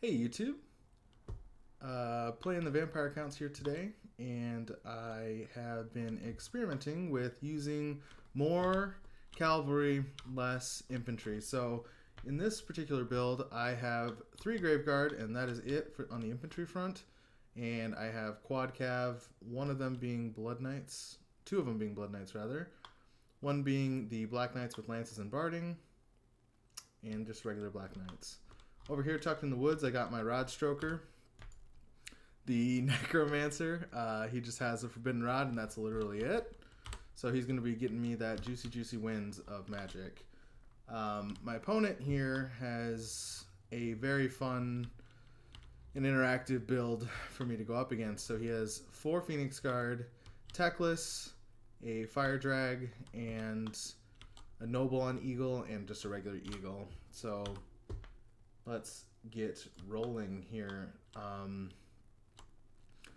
Hey YouTube, playing the vampire counts here today, and I have been experimenting with using more cavalry, less infantry. So in this particular build, I have 3 Graveguard, and that is it on the infantry front. And I have quad cav, one of them being Blood Knights, 2 of them being Blood Knights rather, one being the Black Knights with lances and barding, and just regular Black Knights. Over here, tucked in the woods, I got my Rod Stroker, the Necromancer. He just has a Forbidden Rod, and that's literally it. So he's going to be getting me that juicy wins of magic. My opponent here has a very fun and interactive build for me to go up against. So he has 4 Phoenix Guard, Techless, a Fire Drag, and a Noble on Eagle, and just a regular Eagle. So let's get rolling here.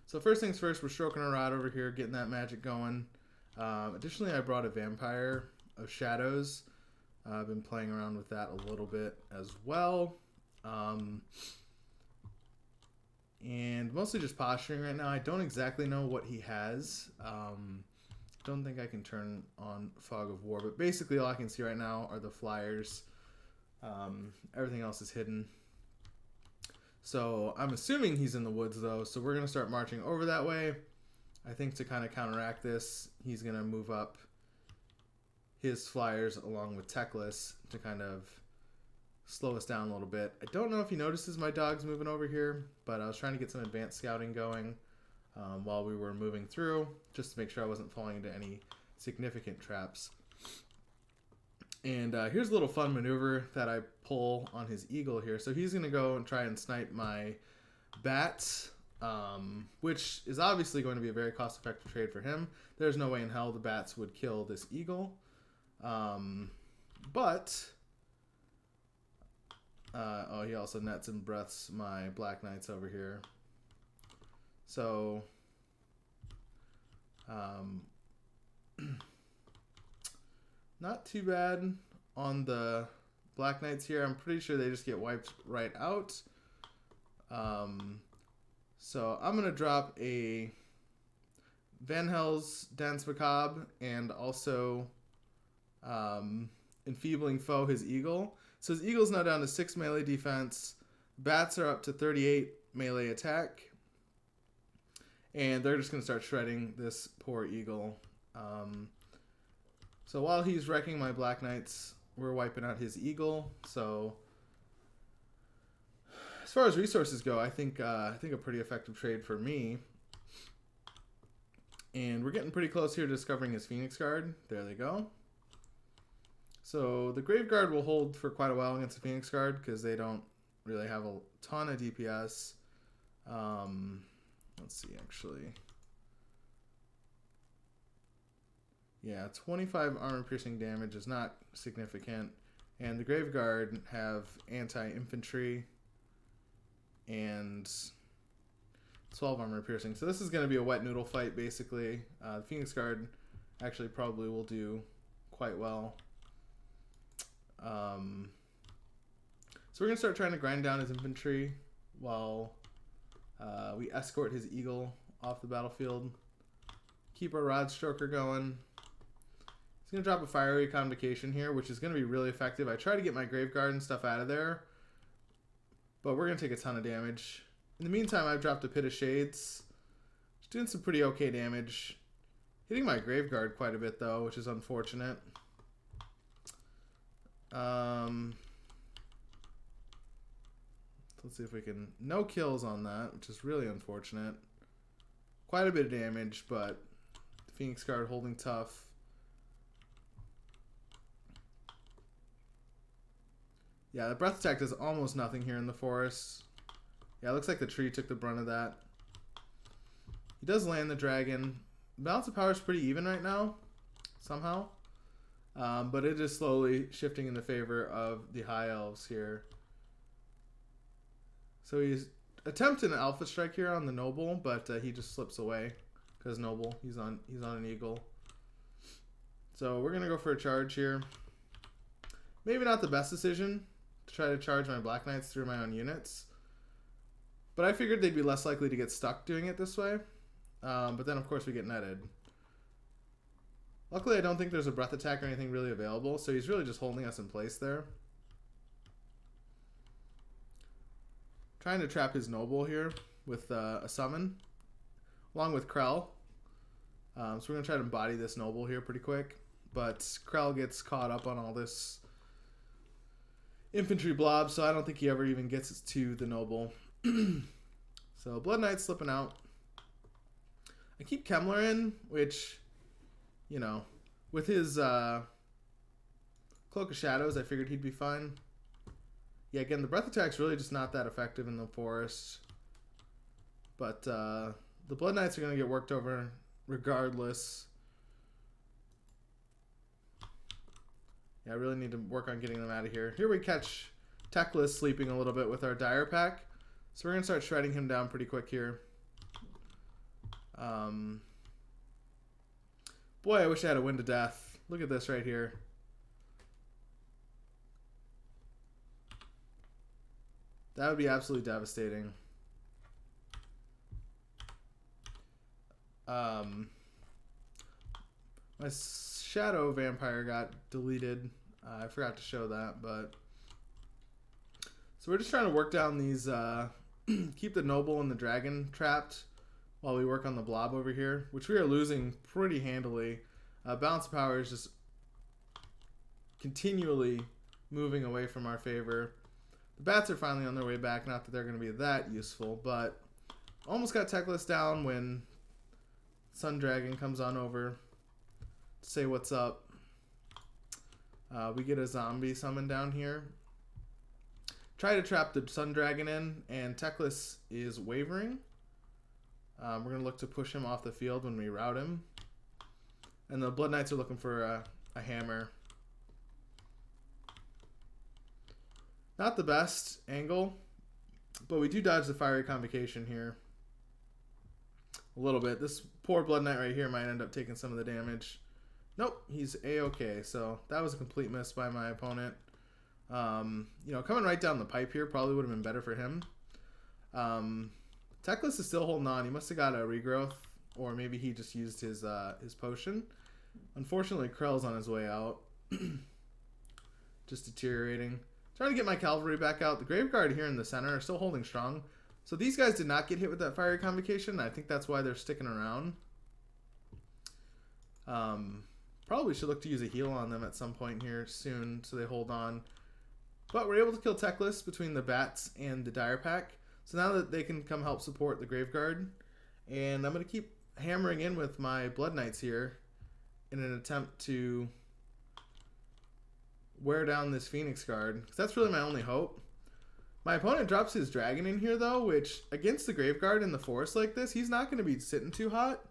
So first things first, we're stroking our rod over here, getting that magic going. Additionally, I brought a Vampire of Shadows. I've been playing around with that a little bit as well. And mostly just posturing right now. I don't exactly know what he has. Don't think I can turn on Fog of War, but basically all I can see right now are the flyers. Everything else is hidden. So I'm assuming he's in the woods though, so we're going to start marching over that way. I think to kind of counteract this, he's going to move up his flyers along with Techless to kind of slow us down a little bit. I don't know if he notices my dogs moving over here, but I was trying to get some advanced scouting going while we were moving through, just to make sure I wasn't falling into any significant traps. And here's a little fun maneuver that I pull on his eagle here. So he's going to go and try and snipe my bats, which is obviously going to be a very cost-effective trade for him. There's no way in hell the bats would kill this eagle. Oh, he also nets and breaths my Black Knights over here. So not too bad on the Black Knights here. I'm pretty sure they just get wiped right out. So I'm going to drop a Van Hell's Dance Macabre and also Enfeebling Foe, his Eagle. So his Eagle's now down to 6 melee defense. Bats are up to 38 melee attack. And they're just going to start shredding this poor Eagle. So while he's wrecking my Black Knights, we're wiping out his Eagle. So as far as resources go, I think a pretty effective trade for me. And we're getting pretty close here to discovering his Phoenix Guard. There they go. So the Grave Guard will hold for quite a while against the Phoenix Guard because they don't really have a ton of DPS. Let's see, actually. Yeah, 25 armor piercing damage is not significant. And the Grave Guard have anti-infantry and 12 armor piercing. So this is going to be a wet noodle fight, basically. The Phoenix Guard actually probably will do quite well. So we're going to start trying to grind down his infantry while we escort his Eagle off the battlefield. Keep our Rod Stroker going. He's going to drop a Fiery Convocation here, which is going to be really effective. I try to get my Grave Guard and stuff out of there, but we're going to take a ton of damage. In the meantime, I've dropped a Pit of Shades. It's doing some pretty okay damage. Hitting my Grave Guard quite a bit, though, which is unfortunate. Let's see if we can... No kills on that, which is really unfortunate. Quite a bit of damage, but the Phoenix Guard holding tough. Yeah, the breath attack does almost nothing here in the forest. Yeah, it looks like the tree took the brunt of that. He does land the dragon. Balance of power is pretty even right now, somehow. But it is slowly shifting in the favor of the High Elves here. So he's attempting an Alpha Strike here on the Noble, but he just slips away because Noble, he's on an Eagle. So we're gonna go for a charge here. Maybe not the best decision to try to charge my Black Knights through my own units. But I figured they'd be less likely to get stuck doing it this way. But then, of course, we get netted. Luckily, I don't think there's a breath attack or anything really available, so he's really just holding us in place there. Trying to trap his noble here with a summon, along with Krell. So we're going to try to embody this noble here pretty quick. But Krell gets caught up on all this infantry blob, so I don't think he ever even gets to the noble. So Blood Knight's slipping out. I keep Kemmler in, which, you know, with his Cloak of Shadows, I figured he'd be fine. Yeah, again, the breath attack's really just not that effective in the forest. But the Blood Knights are going to get worked over regardless. Yeah, I really need to work on getting them out of here. Here we catch Teclis sleeping a little bit with our Dire Pack. So we're going to start shredding him down pretty quick here. Boy, I wish I had a Wind to Death. Look at this right here. That would be absolutely devastating. My Shadow Vampire got deleted. I forgot to show that, but... So we're just trying to work down these... keep the Noble and the Dragon trapped while we work on the Blob over here, which we are losing pretty handily. Balance of Power is just continually moving away from our favor. The bats are finally on their way back, not that they're going to be that useful, but almost got Teclis down when Sun Dragon comes on over to say what's up. We get a zombie summon down here. Try to trap the Sun Dragon in, and Teclis is wavering. We're going to look to push him off the field when we rout him. And the Blood Knights are looking for a hammer. Not the best angle, but we do dodge the Fiery Convocation here. A little bit. This poor Blood Knight right here might end up taking some of the damage. Nope, he's A-okay. So that was a complete miss by my opponent. You know, coming right down the pipe here probably would have been better for him. Teclis is still holding on. He must have got a regrowth, or maybe he just used his potion. Unfortunately, Krell's on his way out. Just deteriorating. Trying to get my cavalry back out. The Graveguard here in the center are still holding strong. So these guys did not get hit with that Fiery Convocation. I think that's why they're sticking around. Probably should look to use a heal on them at some point here soon so they hold on. But we're able to kill Teclis between the bats and the Dire Pack. So now that they can come help support the Graveguard. And I'm going to keep hammering in with my Blood Knights here in an attempt to wear down this Phoenix Guard, because that's really my only hope. My opponent drops his dragon in here though, which against the Graveguard in the forest like this, he's not going to be sitting too hot.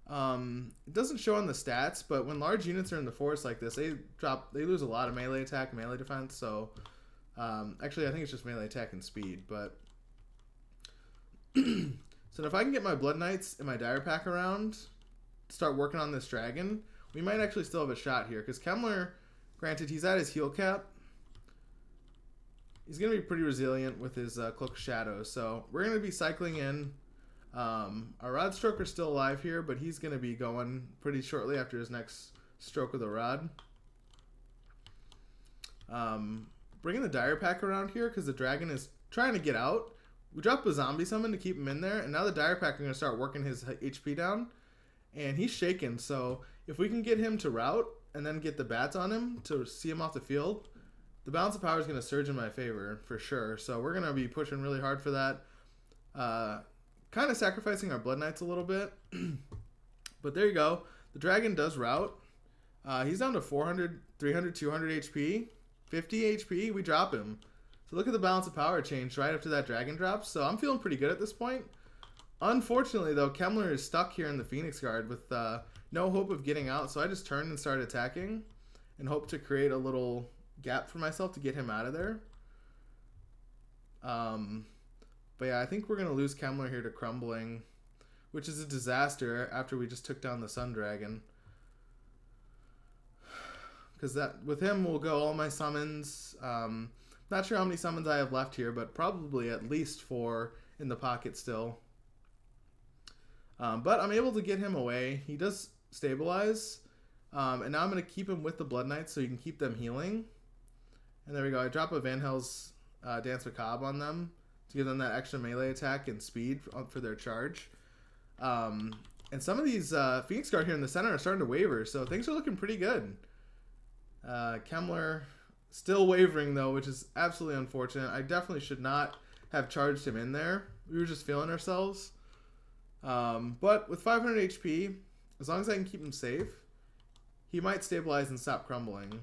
It doesn't show on the stats, but when large units are in the forest like this, they lose a lot of melee attack, melee defense. So actually, I think it's just melee attack and speed. But so if I can get my Blood Knights and my Dire Pack around, start working on this dragon, we might actually still have a shot here. Because Kemmler, granted, he's at his heal cap. He's going to be pretty resilient with his Cloak of Shadows. So we're going to be cycling in. Our Rod Stroker's still alive here, but he's going to be going pretty shortly after his next stroke of the Rod. Bringing the Dire Pack around here because the dragon is trying to get out. We drop a zombie summon to keep him in there, and now the Dire Pack are going to start working his HP down. And he's shaken, so if we can get him to rout and then get the bats on him to see him off the field, the balance of power is going to surge in my favor for sure. So we're going to be pushing really hard for that. Kind of sacrificing our Blood Knights a little bit. But there you go. The dragon does rout. He's down to 400, 300, 200 HP. 50 HP, we drop him. So look at the balance of power change right after that dragon drops. So I'm feeling pretty good at this point. Unfortunately, though, Kemmler is stuck here in the Phoenix Guard with no hope of getting out. So I just turned and started attacking and hope to create a little gap for myself to get him out of there. But yeah, I think we're going to lose Kemmler here to Crumbling, which is a disaster after we just took down the Sun Dragon. Because that with him will go all my summons. Not sure how many summons I have left here, but probably at least 4, in the pocket still. But I'm able to get him away. He does stabilize. And now I'm going to keep him with the Blood Knights so you can keep them healing. And there we go. I drop a Van Hel's Dance Macabre on them to give them that extra melee attack and speed for their charge. And some of these Phoenix Guard here in the center are starting to waver, so things are looking pretty good. Kemmler still wavering, though, which is absolutely unfortunate. I definitely should not have charged him in there. We were just feeling ourselves. But with 500 HP, as long as I can keep him safe, he might stabilize and stop crumbling.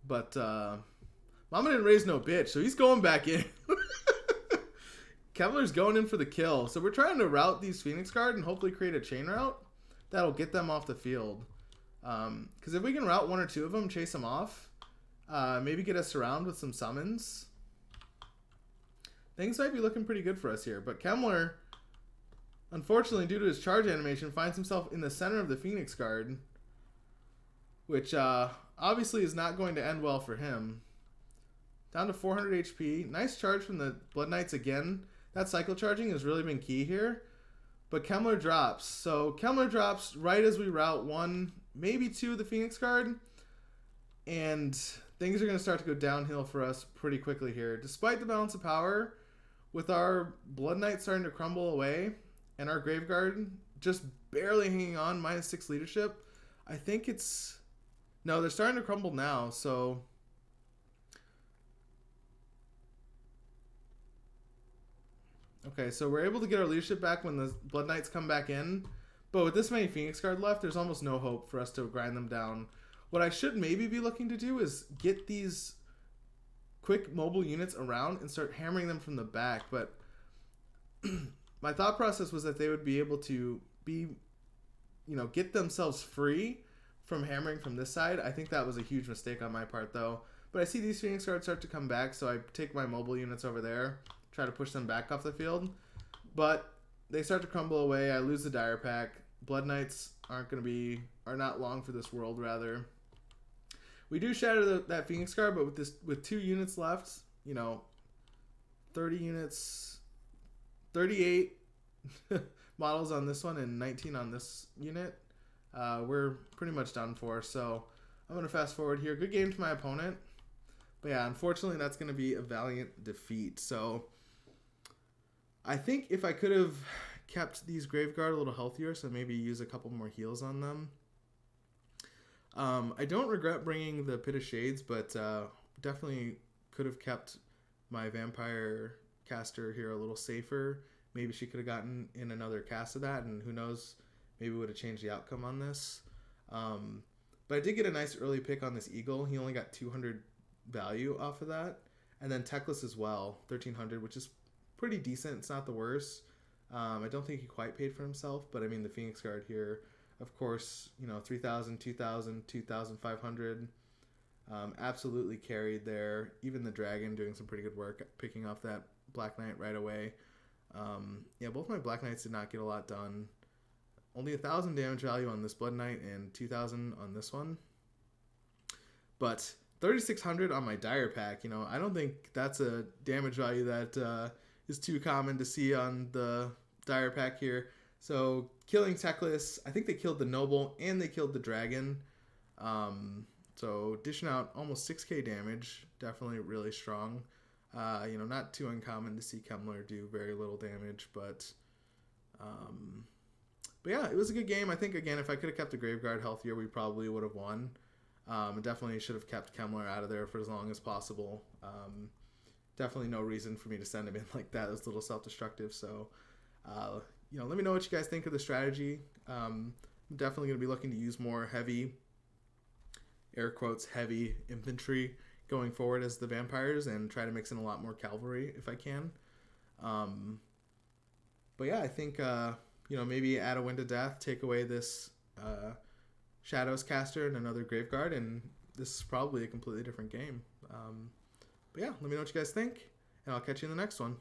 But Mama didn't raise no bitch, so he's going back in. Kemmler's going in for the kill. So we're trying to route these Phoenix Guard and hopefully create a chain route that'll get them off the field. Because if we can route one or two of them, chase them off, maybe get us around with some summons, things might be looking pretty good for us here. But Kemmler, unfortunately, due to his charge animation, finds himself in the center of the Phoenix Guard, which obviously is not going to end well for him. Down to 400 HP. Nice charge from the Blood Knights again. That cycle charging has really been key here. But Kemmler drops. So Kemmler drops right as we route one, maybe two of the Phoenix Guard. And things are going to start to go downhill for us pretty quickly here. Despite the balance of power, with our Blood Knight starting to crumble away and our Graveguard just barely hanging on, -6 leadership, I think it's... No, they're starting to crumble now, so... Okay, so we're able to get our leadership back when the Blood Knights come back in. But with this many Phoenix Guard left, there's almost no hope for us to grind them down. What I should maybe be looking to do is get these quick mobile units around and start hammering them from the back. But my thought process was that they would be able to get themselves free from hammering from this side. I think that was a huge mistake on my part, though. But I see these Phoenix Guards start to come back, so I take my mobile units over there, try to push them back off the field. But they start to crumble away. I lose the Dire Pack. Blood Knights are not long for this world, rather. We do shatter that Phoenix Guard, but with 2 units left, 30 units, 38 models on this one and 19 on this unit, we're pretty much done for. So I'm going to fast forward here. Good game to my opponent. But yeah, unfortunately, that's going to be a valiant defeat. So I think if I could have kept these Graveguard a little healthier, so maybe use a couple more heals on them. I don't regret bringing the Pit of Shades, but definitely could have kept my Vampire caster here a little safer. Maybe she could have gotten in another cast of that, and who knows, maybe would have changed the outcome on this. But I did get a nice early pick on this Eagle. He only got 200 value off of that. And then Teclis as well, 1,300, which is pretty decent. It's not the worst. I don't think he quite paid for himself, but I mean the Phoenix Guard here, of course, 3,000, 2,000, 2,500. Absolutely carried there. Even the Dragon doing some pretty good work, picking off that Black Knight right away. Yeah, both my Black Knights did not get a lot done. Only 1,000 damage value on this Blood Knight and 2,000 on this one. But 3,600 on my Dire Pack, I don't think that's a damage value that is too common to see on the Dire Pack here. So killing Teclis, I think they killed the Noble and they killed the Dragon. So dishing out almost 6k damage, definitely really strong. Not too uncommon to see Kemmler do very little damage, but yeah, it was a good game. I think, again, if I could have kept the Graveguard healthier, we probably would have won. Definitely should have kept Kemmler out of there for as long as possible. Definitely no reason for me to send him in like that. It was a little self-destructive. So, let me know what you guys think of the strategy. I'm definitely going to be looking to use more heavy, air quotes, heavy infantry going forward as the vampires and try to mix in a lot more cavalry if I can. But yeah, I think, maybe add a Wind of Death, take away this Shadows caster and another Graveguard, and this is probably a completely different game. But yeah, let me know what you guys think, and I'll catch you in the next one.